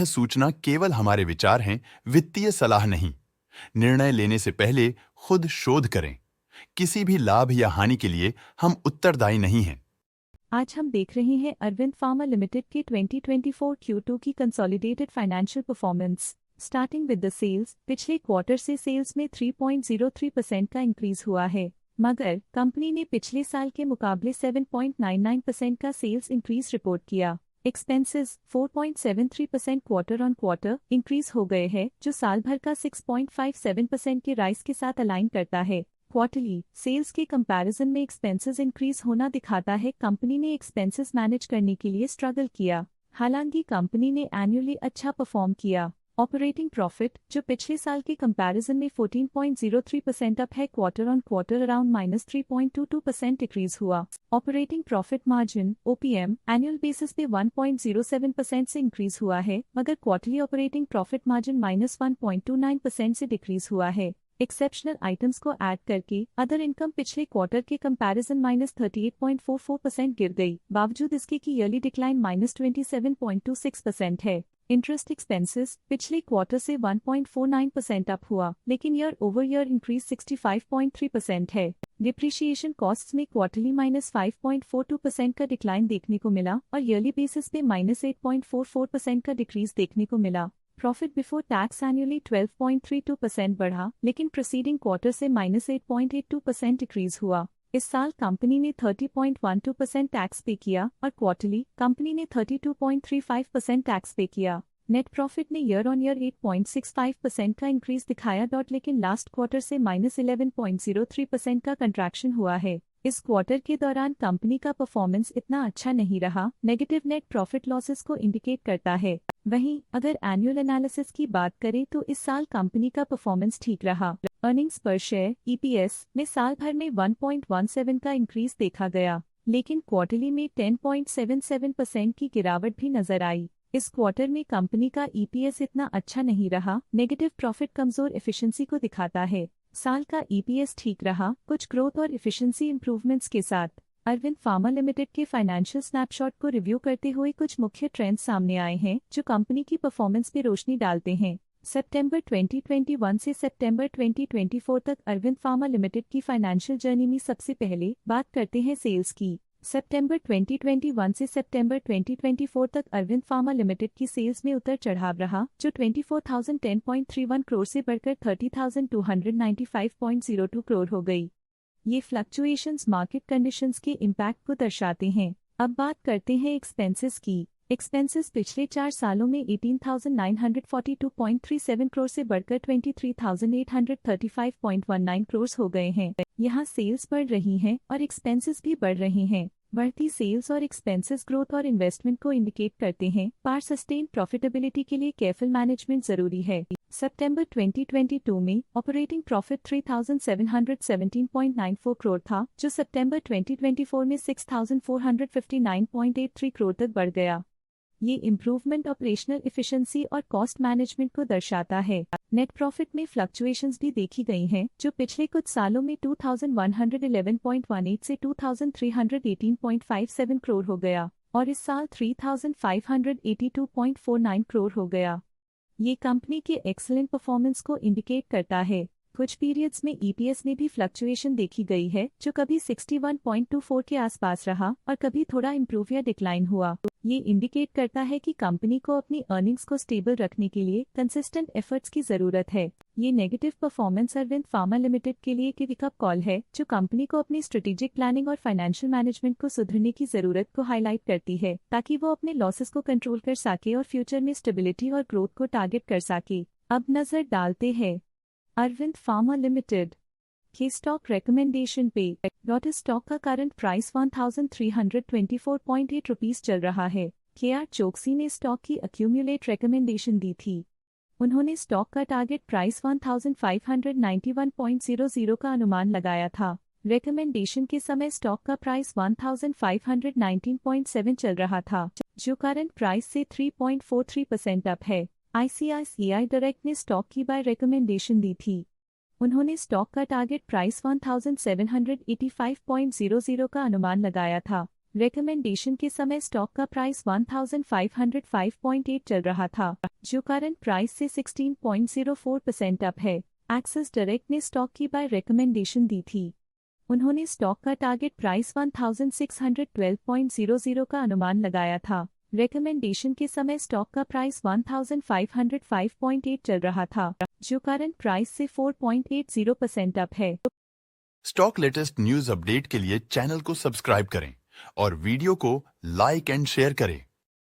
सूचना केवल हमारे विचार हैं, वित्तीय सलाह नहीं। निर्णय लेने से पहले खुद शोध करें। किसी भी लाभ या हानि के लिए हम उत्तरदायी नहीं हैं। आज हम देख रहे हैं अरविंद फार्मा लिमिटेड के 2024 Q2 की consolidated financial performance. Starting with the sales, पिछले क्वार्टर से सेल्स में 3.03% का इंक्रीज हुआ है, मगर कंपनी ने पिछले साल के मुकाबले 7.99% का सेल्स इंक्रीज रिपोर्ट किया। Expenses 4.73% quarter on quarter increase हो गए हैं, जो साल भर का 6.57% के राइज के साथ अलाइन करता है। क्वार्टरली सेल्स के कंपैरिजन में एक्सपेंसेस इंक्रीज होना दिखाता है कंपनी ने एक्सपेंसेस मैनेज करने के लिए स्ट्रगल किया। हालांकि कंपनी ने एनुअली अच्छा परफॉर्म किया। ऑपरेटिंग प्रॉफिट, जो पिछले साल के कंपैरिजन में 14.03% अप है, quarter on quarter around -3.22% decrease हुआ। Operating profit margin OPM annual basis पे 1.07% से इंक्रीज हुआ है, मगर क्वार्टरली ऑपरेटिंग प्रॉफिट मार्जिन -1.29% से डिक्रीज हुआ है। एक्सेप्शनल आइटम्स को ऐड करके अदर इनकम पिछले क्वार्टर के कंपैरिजन -38.44% गिर गई, बावजूद इसके कि ईयरली डिक्लाइन -27.26% है। इंटरेस्ट एक्सपेंसेस पिछले क्वार्टर से 1.49% अप हुआ, लेकिन ईयर ओवर ईयर इंक्रीज 65.3% है। डिप्रिशिएशन कॉस्ट्स में क्वार्टरली -5.42% का डिक्लाइन देखने को मिला और ईयरली बेसिस पे -8.44% का डिक्रीज देखने को मिला। प्रॉफिट बिफोर टैक्स एनुअली 12.32% बढ़ा, लेकिन प्रीसीडिंग क्वार्टर से -8.82% डिक्रीज हुआ। इस साल कंपनी ने 30.12% टैक्स पे किया और क्वार्टरली कंपनी ने 32.35% टैक्स पे किया। नेट प्रॉफिट ने ईयर ऑन ईयर 8.65% का इंक्रीज दिखाया, लेकिन लास्ट क्वार्टर से -11.03% का कंट्रैक्शन हुआ है। इस क्वार्टर के दौरान कंपनी का परफॉर्मेंस इतना अच्छा नहीं रहा, नेगेटिव नेट प्रॉफिट लॉसेस को इंडिकेट करता है। वहीं अगर एनुअल एनालिसिस की बात करें तो इस साल कंपनी का परफॉर्मेंस ठीक रहा। अर्निंग्स पर शेयर EPS में साल भर में 1.17 का इंक्रीज देखा गया, लेकिन क्वार्टरली में 10.77% की गिरावट भी नजर आई। इस क्वार्टर में कंपनी का EPS इतना अच्छा नहीं रहा, नेगेटिव प्रॉफिट कमजोर एफिशिएंसी को दिखाता है। साल का EPS ठीक रहा, कुछ ग्रोथ और एफिशिएंसी इंप्रूवमेंट्स के साथ। अरविंद फार्मा लिमिटेड के फाइनेंशियल स्नैपशॉट को रिव्यू करते हुए कुछ मुख्य ट्रेंड्स सामने आए हैं जो कंपनी की परफॉर्मेंस पे रोशनी डालते हैं। सितंबर 2021 से सितंबर 2024 तक अरविंद फार्मा लिमिटेड की फाइनेंशियल जर्नी में सबसे पहले बात करते हैं सेल्स की। सितंबर 2021 से सितंबर 2024 तक अरविंद फार्मा लिमिटेड की सेल्स में उतर चढ़ाव रहा, जो 24,010.31 करोड़ से बढ़कर 30,295.02 करोड़ हो गई। ये फ्लक्चुएशंस मार्केट कंडीशंस के इम्पैक्ट को दर्शाते हैं। अब बात करते हैं एक्सपेंसेस की। एक्सपेंसेस पिछले 4 सालों में 18,942.37 करोड़ से बढ़कर 23,835.19 करोड़ हो गए हैं। यहाँ सेल्स बढ़ रही हैं और एक्सपेंसेस भी बढ़ रहे हैं। बढ़ती सेल्स और एक्सपेंसेस ग्रोथ और इन्वेस्टमेंट को इंडिकेट करते हैं, पर सस्टेन प्रॉफिटेबिलिटी के लिए केयरफुल मैनेजमेंट जरूरी है। सितंबर 2022 में ऑपरेटिंग प्रॉफिट 3,717.94 करोड़ था, जो सितंबर 2024 में 6,459.83 करोड़ तक बढ़ गया। ये इम्प्रूवमेंट ऑपरेशनल एफिशिएंसी और कॉस्ट मैनेजमेंट को दर्शाता है। नेट प्रॉफिट में फ्लक्चुएशंस भी देखी गई हैं, जो पिछले कुछ सालों में 2,111.18 से 2,318.57 करोड़ हो गया और इस साल 3,582.49 करोड़ हो गया। ये कंपनी के एक्सीलेंट परफॉर्मेंस को इंडिकेट करता है। कुछ पीरियड्स में EPS में भी फ्लक्चुएशन देखी गई है, जो कभी 61.24 के आसपास रहा और कभी थोड़ा इम्प्रूव या डिक्लाइन हुआ। ये इंडिकेट करता है कि कंपनी को अपनी अर्निंग्स को स्टेबल रखने के लिए कंसिस्टेंट एफर्ट्स की जरूरत है। ये negative performance Arvind Pharma Limited के लिए एक वेकअप कॉल है, जो कंपनी को अपनी स्ट्रेटेजिक प्लानिंग और फाइनेंशियल मैनेजमेंट को सुधरने की जरूरत को हाईलाइट करती है, ताकि वो अपने लॉसेस को कंट्रोल कर सके और फ्यूचर में स्टेबिलिटी और ग्रोथ को टारगेट कर सके। अब नजर डालते हैं अरविंद फार्मा लिमिटेड के स्टॉक रिकमेंडेशन पे। डॉट स्टॉक का करंट प्राइस 1,324.8 रुपीज चल रहा है। KR चोकसी ने स्टॉक की अक्यूमुलेट रिकमेंडेशन दी थी। उन्होंने स्टॉक का टारगेट प्राइस 1,591.00 का अनुमान लगाया था। रिकमेंडेशन के समय स्टॉक का प्राइस 1,519.7 चल रहा था, जो करंट प्राइस से 3.43% अप है। ICICI डायरेक्ट ने स्टॉक की बाय रिकमेंडेशन दी थी। उन्होंने स्टॉक का टारगेट प्राइस 1,785.00 का अनुमान लगाया था। रिकमेंडेशन के समय स्टॉक का प्राइस 1505.8 चल रहा था, जो करंट प्राइस से 16.04% अप है। एक्सिस डायरेक्ट ने स्टॉक की बाय रिकमेंडेशन दी थी। उन्होंने स्टॉक का टारगेट प्राइस 1612.00 का अनुमान लगाया था। रिकमेंडेशन के समय स्टॉक का प्राइस 1505.8 चल रहा था, जो करंट प्राइस से 4.80% अप है। स्टॉक लेटेस्ट न्यूज अपडेट के लिए चैनल को सब्सक्राइब करें और वीडियो को लाइक एंड शेयर करें।